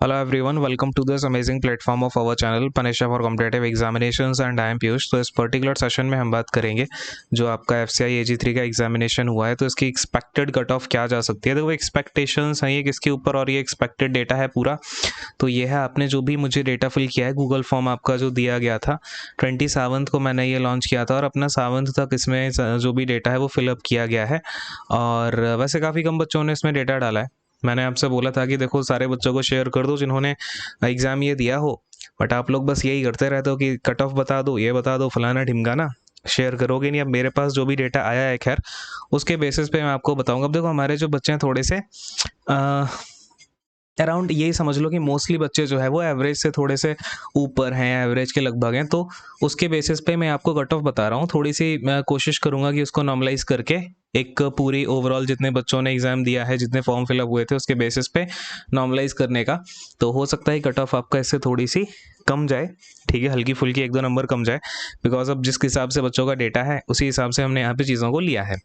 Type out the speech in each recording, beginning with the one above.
Hello everyone, welcome to this amazing platform of our channel Panisha for Competitive Examinations and I am Piyush. तो इस particular session में हम बात करेंगे जो आपका FCI AG3 का एग्जामिनेशन हुआ है तो इसकी एक्सपेक्टेड कट ऑफ क्या जा सकती है। देखो एक्सपेक्टेशंस हैं ये किसके ऊपर और ये एक्सपेक्टेड डेटा है पूरा। तो ये है आपने जो भी मुझे डेटा फिल किया है गूगल फॉर्म आपका जो दिया गया था 27 को मैंने ये लॉन्च किया था और अपना 7 तक इसमें जो भी डेटा है वो फिलअप किया गया है। और वैसे काफ़ी कम बच्चों ने इसमें डेटा डाला है। मैंने आपसे बोला था कि देखो सारे बच्चों को शेयर कर दो जिन्होंने एग्ज़ाम ये दिया हो, बट आप लोग बस यही करते रहते हो कि कट ऑफ बता दो, ये बता दो, फलाना ढिमकाना, शेयर करोगे नहीं। अब मेरे पास जो भी डेटा आया है खैर उसके बेसिस पे मैं आपको बताऊंगा। अब देखो हमारे जो बच्चे हैं थोड़े से अराउंड यही समझ लो कि मोस्टली बच्चे जो है वो एवरेज से थोड़े से ऊपर हैं, एवरेज के लगभग हैं। तो उसके बेसिस पे मैं आपको कट ऑफ बता रहा हूँ। थोड़ी सी मैं कोशिश करूँगा कि उसको नॉर्मलाइज करके एक पूरी ओवरऑल जितने बच्चों ने एग्ज़ाम दिया है, जितने फॉर्म फिलअप हुए थे उसके बेसिस पे नॉर्मलाइज करने का। तो हो सकता है कट ऑफ आपका इससे थोड़ी सी कम जाए, ठीक है, हल्की फुल्की 1-2 नंबर कम जाए, बिकॉज अब जिस हिसाब से बच्चों का डेटा है उसी हिसाब से हमने यहाँ पे चीज़ों को लिया है।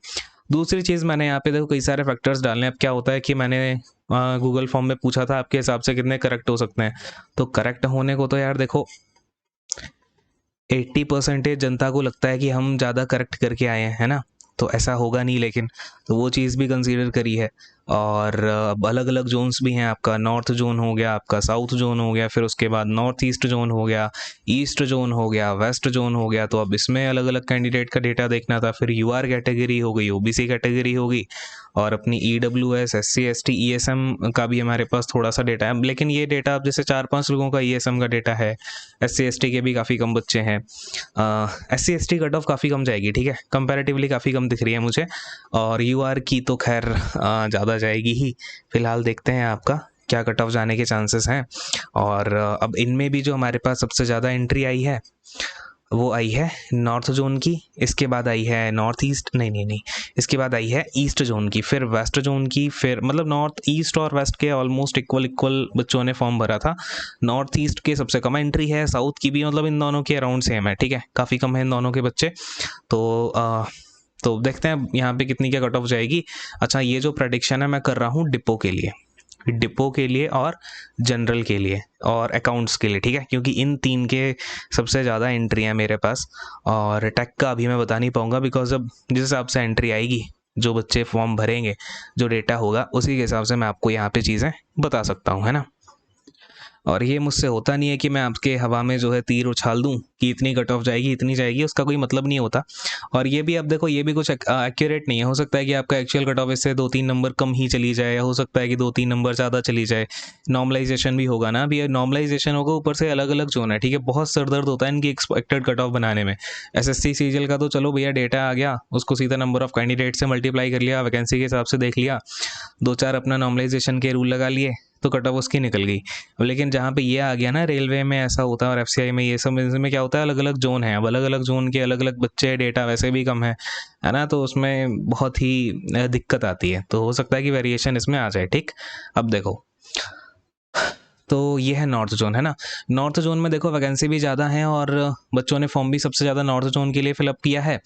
दूसरी चीज़ मैंने यहाँ पे देखो कई सारे फैक्टर्स डालने। अब क्या होता है कि मैंने गूगल फॉर्म में पूछा था आपके हिसाब से कितने करेक्ट हो सकते हैं। तो करेक्ट होने को तो यार देखो 80% जनता को लगता है कि हम ज़्यादा करेक्ट करके आए हैं, है ना। तो ऐसा होगा नहीं, लेकिन तो वो चीज़ भी कंसीडर करी है। और अब अलग अलग जोन्स भी हैं, आपका नॉर्थ जोन हो गया, आपका साउथ जोन हो गया, फिर उसके बाद नॉर्थ ईस्ट जोन हो गया, ईस्ट जोन हो गया, वेस्ट जोन हो गया। तो अब इसमें अलग अलग कैंडिडेट का डेटा देखना था। फिर यूआर कैटेगरी हो गई, ओबीसी कैटेगरी होगी, और अपनी ईडब्ल्यूएस, एससी, एसटी, ईएसएम का भी हमारे पास थोड़ा सा डेटा है। लेकिन ये डेटा अब जैसे 4-5 लोगों का ईएसएम का डेटा है, एससी एसटी के भी काफ़ी कम बच्चे हैं। एससी एसटी कट ऑफ काफ़ी कम जाएगी, ठीक है, कंपैरेटिवली काफ़ी कम दिख रही है मुझे। और यूआर की तो खैर ज़्यादा जाएगी ही। फिलहाल देखते हैं आपका क्या कट ऑफ जाने के चांसेस हैं। और अब इनमें भी जो हमारे पास सबसे ज़्यादा एंट्री आई है वो आई है नॉर्थ जोन की, इसके बाद आई है नॉर्थ ईस्ट, नहीं, इसके बाद आई है ईस्ट जोन की, फिर वेस्ट जोन की, फिर मतलब नॉर्थ ईस्ट और वेस्ट के ऑलमोस्ट इक्वल बच्चों ने फॉर्म भरा था। नॉर्थ ईस्ट के सबसे कम एंट्री है, साउथ की भी, मतलब इन दोनों के अराउंड सेम है, ठीक है, काफ़ी कम है इन दोनों के बच्चे। तो देखते हैं यहाँ पे कितनी क्या कट ऑफ जाएगी। अच्छा, ये जो प्रेडिक्शन है मैं कर रहा हूँ डिपो के लिए और जनरल के लिए और अकाउंट्स के लिए, ठीक है, क्योंकि इन 3 के सबसे ज़्यादा एंट्री है मेरे पास। और टेक का अभी मैं बता नहीं पाऊँगा, बिकॉज अब जिस हिसाब से एंट्री आएगी, जो बच्चे फॉर्म भरेंगे, जो डेटा होगा, उसी के हिसाब से मैं आपको यहाँ पे चीज़ें बता सकता हूँ, है ना। और ये मुझसे होता नहीं है कि मैं आपके हवा में जो है तीर उछाल दूं कि इतनी कट ऑफ जाएगी, इतनी जाएगी, उसका कोई मतलब नहीं होता। और ये भी अब देखो ये भी कुछ एक्यूरेट नहीं है। हो सकता है कि आपका एक्चुअल कट ऑफ इससे 2-3 नंबर कम ही चली जाए, या हो सकता है कि 2-3 नंबर ज़्यादा चली जाए। नॉर्मलाइजेशन भी होगा ना, अभी नॉर्मलाइजेशन होगा, ऊपर से अलग अलग जोन है, ठीक है, बहुत सरदर्द होता है इनकी एक्सपेक्टेड कट ऑफ बनाने में। एसएससी सीजीएल का तो चलो भैया डेटा आ गया, उसको सीधा नंबर ऑफ कैंडिडेट से मल्टीप्लाई कर लिया, वैकेंसी के हिसाब से देख लिया, 2-4 अपना नॉर्मलाइजेशन के रूल लगा लिए, तो कट ऑफ उसकी निकल गई। लेकिन जहाँ पे ये आ गया ना, रेलवे में ऐसा होता है और एफसीआई में ये सब, इसमें क्या होता है, अलग अलग जोन है। अब अलग अलग जोन के अलग अलग बच्चे, डेटा वैसे भी कम है ना, तो उसमें बहुत ही दिक्कत आती है। तो हो सकता है कि वेरिएशन इसमें आ जाए, ठीक। अब देखो, तो ये है नॉर्थ जोन, है ना। नॉर्थ जोन में देखो वैकेंसी भी ज़्यादा है और बच्चों ने फॉर्म भी सबसे ज़्यादा नॉर्थ जोन के लिए फिलअप किया है,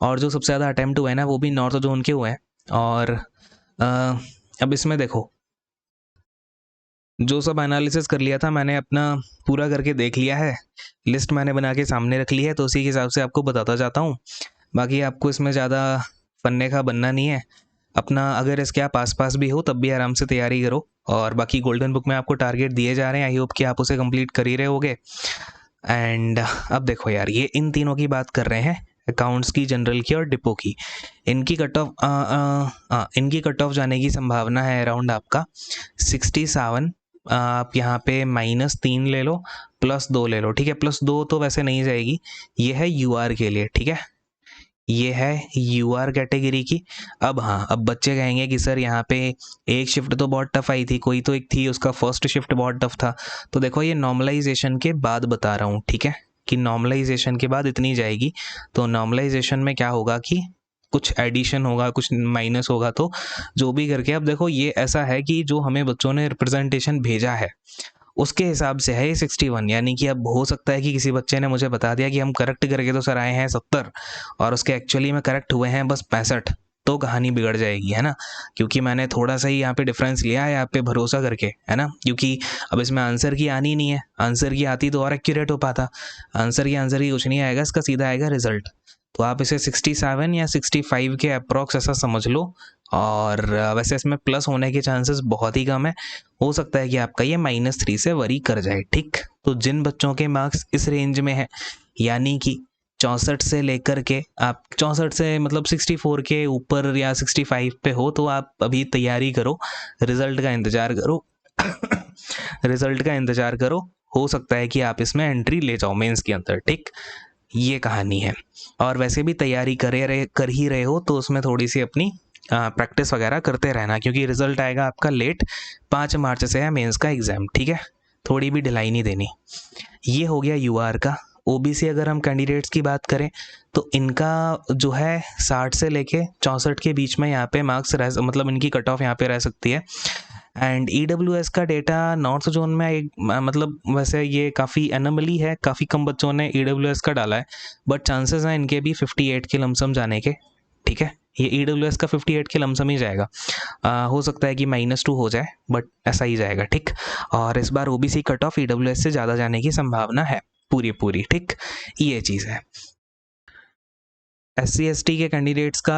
और जो सबसे ज़्यादा अटैम्प्ट हुए हैं ना वो भी नॉर्थ जोन के हुए हैं। और अब इसमें देखो जो सब एनालिसिस कर लिया था मैंने, अपना पूरा करके देख लिया है, लिस्ट मैंने बना के सामने रख ली है, तो उसी के हिसाब से आपको बताता जाता हूँ। बाकी आपको इसमें ज़्यादा पन्ने का बनना नहीं है अपना। अगर इसके आप आसपास भी हो तब भी आराम से तैयारी करो। और बाकी गोल्डन बुक में आपको टारगेट दिए जा रहे हैं, आई होप कि आप उसे कंप्लीट कर ही रहे होगे। एंड अब देखो यार, ये इन तीनों की बात कर रहे हैं, अकाउंट्स की, जनरल की और डिपो की। इनकी कट ऑफ जाने की संभावना है अराउंड आपका 67। आप यहाँ पे -3 ले लो, +2 ले लो, ठीक है, +2 तो वैसे नहीं जाएगी। ये है यूआर के लिए, ठीक है, ये है यूआर कैटेगरी की। अब हाँ, अब बच्चे कहेंगे कि सर यहाँ पे एक शिफ्ट तो बहुत टफ आई थी, कोई तो एक थी उसका फर्स्ट शिफ्ट बहुत टफ था। तो देखो ये नॉर्मलाइजेशन के बाद बता रहा हूँ, ठीक है, कि नॉर्मलाइजेशन के बाद इतनी जाएगी। तो नॉर्मलाइजेशन में क्या होगा कि कुछ एडिशन होगा, कुछ माइनस होगा, तो जो भी करके अब देखो ये ऐसा है कि जो हमें बच्चों ने रिप्रेजेंटेशन भेजा है उसके हिसाब से है ये 61। यानी कि अब हो सकता है कि किसी बच्चे ने मुझे बता दिया कि हम करेक्ट करके तो सर आए हैं 70, और उसके एक्चुअली में करेक्ट हुए हैं बस 65। तो कहानी बिगड़ जाएगी, है ना। क्योंकि मैंने थोड़ा सा ही यहाँ पे डिफरेंस लिया है आप पे भरोसा करके, है ना। क्योंकि अब इसमें आंसर की आनी नहीं है, आंसर की आती तो और एक्यूरेट हो पाता। आंसर की कुछ नहीं आएगा, इसका सीधा आएगा रिजल्ट। तो आप इसे 67 या 65 के अप्रॉक्स ऐसा समझ लो। और वैसे इसमें प्लस होने के चांसेस बहुत ही कम है, हो सकता है कि आपका ये -3 से वरी कर जाए, ठीक। तो जिन बच्चों के मार्क्स इस रेंज में है, यानी कि 64 से लेकर के आप 64 से मतलब 64 के ऊपर या 65 पे हो, तो आप अभी तैयारी करो, रिजल्ट का इंतज़ार करो रिजल्ट का इंतज़ार करो। हो सकता है कि आप इसमें एंट्री ले जाओ मेंस के अंदर, ठीक। ये कहानी है। और वैसे भी तैयारी कर ही रहे हो तो उसमें थोड़ी सी अपनी प्रैक्टिस वगैरह करते रहना, क्योंकि रिजल्ट आएगा आपका लेट, 5 मार्च से है मेंस का एग्ज़ाम, ठीक है। थोड़ी भी ढिलाई नहीं देनी। ये हो गया यूआर का। ओबीसी अगर हम कैंडिडेट्स की बात करें तो इनका जो है 60 से लेके 64 के बीच में यहाँ पे मार्क्स मतलब इनकी कट ऑफ यहाँ पे रह सकती है। एंड ईडब्ल्यूएस का डेटा नॉर्थ जोन में एक मतलब वैसे ये काफ़ी एनोमली है, काफ़ी कम बच्चों ने ईडब्ल्यूएस का डाला है, बट चांसेस हैं इनके भी 58 के लमसम जाने के, ठीक है। ये ईडब्ल्यूएस का 58 के लमसम ही जाएगा, हो सकता है कि -2 हो जाए, बट ऐसा ही जाएगा, ठीक। और इस बार ओबीसी कट ऑफ ईडब्ल्यूएस से ज़्यादा जाने की संभावना है पूरी, ठीक। ये चीज़ है। SC/ST के कैंडिडेट्स का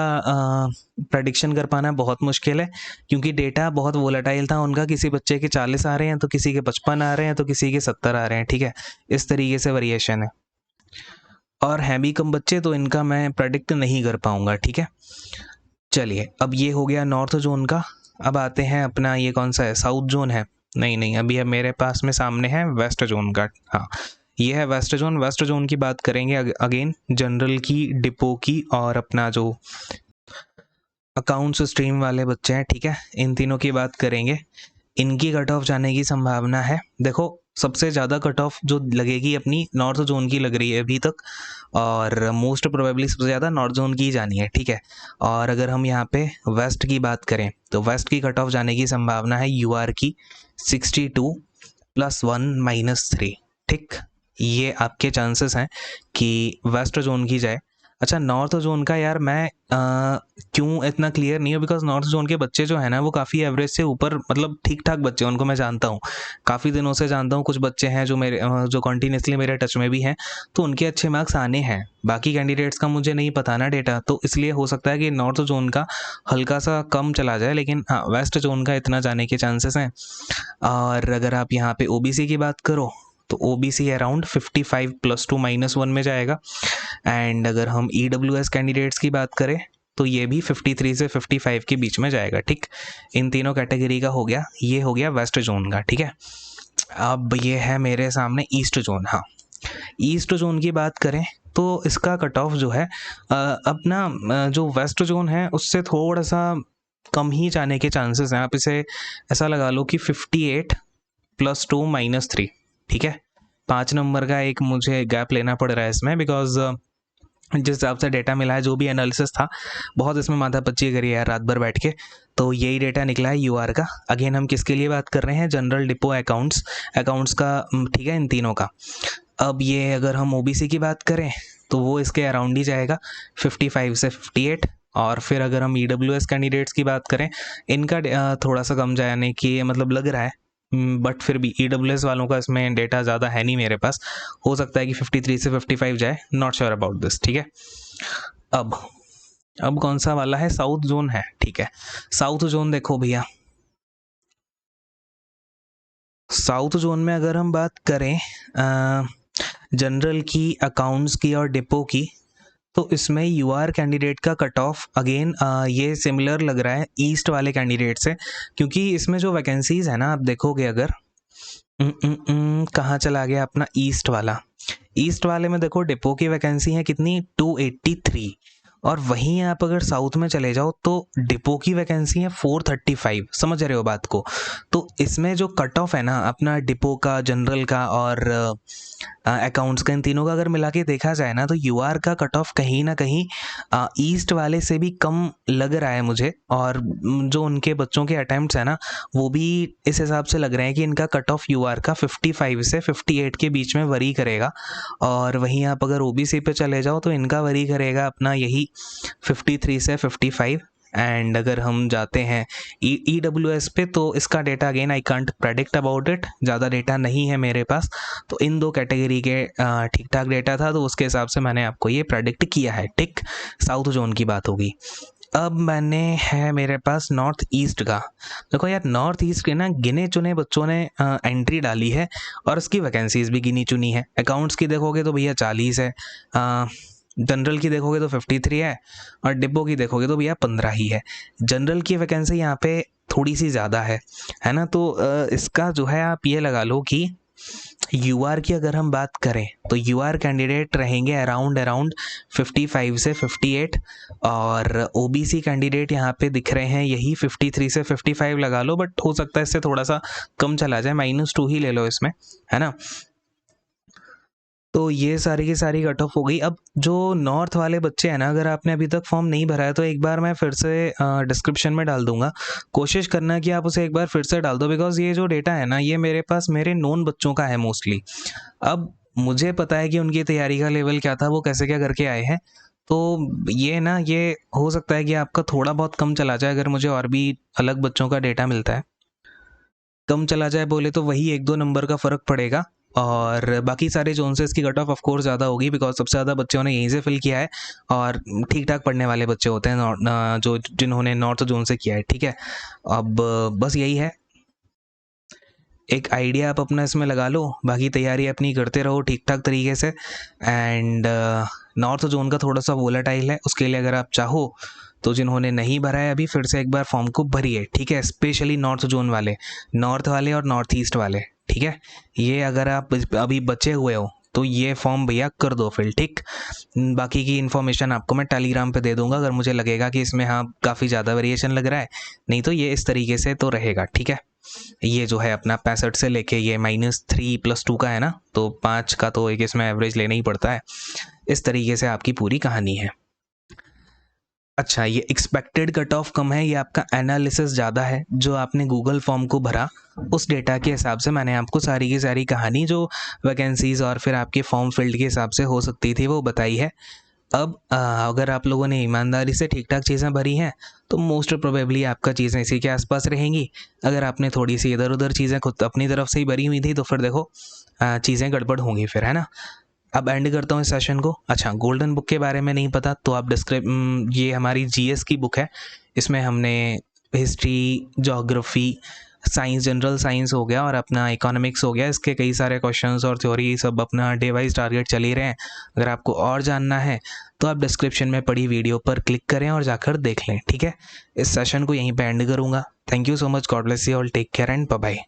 प्रेडिक्शन कर पाना बहुत मुश्किल है, क्योंकि डेटा बहुत वोलेटाइल था उनका। किसी बच्चे के 40 आ रहे हैं तो किसी के 55 आ रहे हैं तो किसी के 70 आ रहे हैं, ठीक है। इस तरीके से वेरिएशन है, और हैं भी कम बच्चे, तो इनका मैं प्रेडिक्ट नहीं कर पाऊंगा, ठीक है। चलिए, अब ये हो गया नॉर्थ जोन का। अब आते हैं अपना, ये कौन सा है, साउथ जोन है, नहीं अभी अब मेरे पास में सामने है वेस्ट जोन का। हाँ, ये है वेस्ट जोन। वेस्ट जोन की बात करेंगे अगेन, जनरल की, डिपो की, और अपना जो अकाउंट्स स्ट्रीम वाले बच्चे हैं, ठीक है, इन तीनों की बात करेंगे। इनकी कट ऑफ जाने की संभावना है। देखो, सबसे ज़्यादा कट ऑफ जो लगेगी अपनी नॉर्थ जोन की लग रही है अभी तक, और मोस्ट प्रोबेबली सबसे ज़्यादा नॉर्थ जोन की ही जानी है, ठीक है। और अगर हम यहाँ पे वेस्ट की बात करें तो वेस्ट की कट ऑफ जाने की संभावना है यूआर की 62 + 1 - 3, ठीक। ये आपके चांसेस हैं कि वेस्ट जोन की जाए। अच्छा, नॉर्थ जोन का यार मैं क्यों इतना क्लियर नहीं है, बिकॉज नॉर्थ जोन के बच्चे जो है ना वो काफ़ी एवरेज से ऊपर, मतलब ठीक ठाक बच्चे, उनको मैं जानता हूँ, काफ़ी दिनों से जानता हूँ। कुछ बच्चे हैं जो मेरे जो कंटिन्यूसली मेरे टच में भी हैं, तो उनके अच्छे मार्क्स आने हैं। बाकी कैंडिडेट्स का मुझे नहीं पता ना डेटा, तो इसलिए हो सकता है कि नॉर्थ जोन का हल्का सा कम चला जाए, लेकिन हाँ, वेस्ट जोन का इतना जाने के चांसेस हैं। और अगर आप यहाँ पे ओबीसी की बात करो तो ओबीसी अराउंड 55 + 2 - 1 में जाएगा। एंड अगर हम ईडब्ल्यूएस कैंडिडेट्स की बात करें तो ये भी 53 से 55 के बीच में जाएगा, ठीक। इन तीनों कैटेगरी का हो गया, ये हो गया वेस्ट जोन का, ठीक है। अब ये है मेरे सामने ईस्ट जोन। हाँ, ईस्ट जोन की बात करें तो इसका कट ऑफ जो है अपना जो वेस्ट जोन है उससे थोड़ा सा कम ही जाने के चांसेस हैं। आप इसे ऐसा लगा लो कि 58 + 2 - 3, ठीक है। 5 नंबर का एक मुझे गैप लेना पड़ रहा है इसमें, बिकॉज जिस हिसाब से डेटा मिला है, जो भी एनालिसिस था, बहुत इसमें माथापच्ची करी है यार रात भर बैठ के, तो यही डेटा निकला है यूआर का। अगेन हम किसके लिए बात कर रहे हैं, जनरल, डिपो, अकाउंट्स का, ठीक है, इन तीनों का। अब ये अगर हम ओबीसी की बात करें तो वो इसके अराउंड ही जाएगा, 55 से 58। और फिर अगर हम ईडब्ल्यूएस कैंडिडेट्स की बात करें, इनका थोड़ा सा कम जाने की मतलब लग रहा है, बट फिर भी ईडब्ल्यूएस वालों का इसमें डेटा ज़्यादा है नहीं मेरे पास, हो सकता है कि 53 से 55 जाए, नॉट श्योर अबाउट दिस, ठीक है। अब कौन सा वाला है, साउथ जोन है, ठीक है। साउथ जोन देखो भैया, साउथ जोन में अगर हम बात करें जनरल की, अकाउंट्स की और डिपो की, तो इसमें यूआर कैंडिडेट का कट ऑफ अगेन ये सिमिलर लग रहा है ईस्ट वाले कैंडिडेट से, क्योंकि इसमें जो वैकेंसीज है ना, आप देखोगे अगर कहाँ चला गया अपना ईस्ट वाला, ईस्ट वाले में देखो डिपो की वैकेंसी है कितनी, 283। और वहीं आप अगर साउथ में चले जाओ तो डिपो की वैकेंसी है 435। समझ रहे हो बात को। तो इसमें जो कट ऑफ है ना अपना डिपो का, जनरल का और अकाउंट्स का, इन तीनों का अगर मिला के देखा जाए ना, तो यूआर का कट ऑफ कहीं ना कहीं ईस्ट वाले से भी कम लग रहा है मुझे। और जो उनके बच्चों के अटैम्प्ट्स है ना, वो भी इस हिसाब से लग रहे हैं कि इनका कट ऑफ यूआर का 55 से 58 के बीच में वरी करेगा। और वहीं आप अगर ओबीसी पे चले जाओ तो इनका वरी करेगा अपना यही 53 से 55, एंड अगर हम जाते हैं EWS पे तो इसका data again I can't predict about it, ज़्यादा डेटा नहीं है मेरे पास। तो इन दो कैटेगरी के ठीक ठाक डेटा था, तो उसके हिसाब से मैंने आपको ये प्रेडिक्ट किया है। ठीक, साउथ जोन की बात होगी। अब मैंने है मेरे पास नॉर्थ ईस्ट का। देखो यार, नॉर्थ ईस्ट के ना गिने चुने बच्चों ने एंट्री डाली है और उसकी वैकेंसीज भी गिनी चुनी है। अकाउंट्स की देखोगे तो भैया 40 है, जनरल की देखोगे तो 53 है, और डिब्बों की देखोगे तो भैया 15 ही है। जनरल की वैकेंसी यहाँ पे थोड़ी सी ज़्यादा है ना। तो इसका जो है आप ये लगा लो कि UR की अगर हम बात करें तो UR कैंडिडेट रहेंगे अराउंड 55 से 58, और OBC कैंडिडेट यहाँ पे दिख रहे हैं यही 53 से 55 लगा लो, बट हो सकता है इससे थोड़ा सा कम चला जाए, -2 ही ले लो इसमें, है ना। तो ये सारी की सारी कट ऑफ हो गई। अब जो नॉर्थ वाले बच्चे हैं ना, अगर आपने अभी तक फॉर्म नहीं भरा है तो एक बार मैं फिर से डिस्क्रिप्शन में डाल दूंगा, कोशिश करना कि आप उसे एक बार फिर से डाल दो, बिकॉज ये जो डेटा है ना ये मेरे पास मेरे नोन बच्चों का है मोस्टली। अब मुझे पता है कि उनकी तैयारी का लेवल क्या था, वो कैसे क्या करके आए हैं। तो ये ना, ये हो सकता है कि आपका थोड़ा बहुत कम चला जाए अगर मुझे और भी अलग बच्चों का डेटा मिलता है। कम चला जाए बोले तो वही 1-2 नंबर का फ़र्क पड़ेगा, और बाकी सारे जोन्सेस की कट ऑफ कोर्स ज़्यादा होगी, बिकॉज सबसे ज़्यादा बच्चों ने यहीं से फिल किया है, और ठीक ठाक पढ़ने वाले बच्चे होते हैं जो जिन्होंने नॉर्थ जोन से किया है। ठीक है, अब बस यही है, एक आइडिया आप अपना इसमें लगा लो, बाकी तैयारी अपनी करते रहो ठीक ठाक तरीके से। एंड नॉर्थ जोन का थोड़ा सा वोलेटाइल है, उसके लिए अगर आप चाहो तो जिन्होंने नहीं भरा है अभी, फिर से एक बार फॉर्म को भरिए। ठीक है, स्पेशली नॉर्थ जोन वाले, नॉर्थ वाले और नॉर्थ ईस्ट वाले। ठीक है, ये अगर आप अभी बचे हुए हो तो ये फॉर्म भैया कर दो फिल। ठीक, बाकी की इन्फॉर्मेशन आपको मैं टेलीग्राम पे दे दूंगा अगर मुझे लगेगा कि इसमें हाँ काफ़ी ज़्यादा वेरिएशन लग रहा है, नहीं तो ये इस तरीके से तो रहेगा। ठीक है, ये जो है अपना 65 से लेके ये -3 + 2 का है ना, तो 5 का तो एक इसमें एवरेज लेना ही पड़ता है। इस तरीके से आपकी पूरी कहानी है। अच्छा, ये एक्सपेक्टेड कट ऑफ कम है, ये आपका एनालिसिस ज़्यादा है। जो आपने गूगल फॉर्म को भरा उस डेटा के हिसाब से मैंने आपको सारी की सारी कहानी जो वैकेंसीज़ और फिर आपके फॉर्म फील्ड के हिसाब से हो सकती थी वो बताई है। अब अगर आप लोगों ने ईमानदारी से ठीक ठाक चीज़ें भरी हैं तो मोस्ट प्रोबेबली आपका चीज़ें इसी के आसपास रहेंगी। अगर आपने थोड़ी सी इधर उधर चीज़ें खुद अपनी तरफ से ही भरी हुई थी तो फिर देखो चीज़ें गड़बड़ होंगी फिर, है ना। अब एंड करता हूँ इस सेशन को। अच्छा, गोल्डन बुक के बारे में नहीं पता तो आप ये हमारी GS की बुक है, इसमें हमने history, geography, science, general science हो गया और अपना इकोनॉमिक्स हो गया, इसके कई सारे क्वेश्चंस और थ्योरी सब अपना डे वाइज टारगेट चल ही रहे हैं। अगर आपको और जानना है तो आप डिस्क्रिप्शन में पड़ी वीडियो पर क्लिक करें और जाकर देख लें। ठीक है, इस सेशन को यहीं पे एंड करूँगा। Thank you so much, God bless you all, take care and bye bye.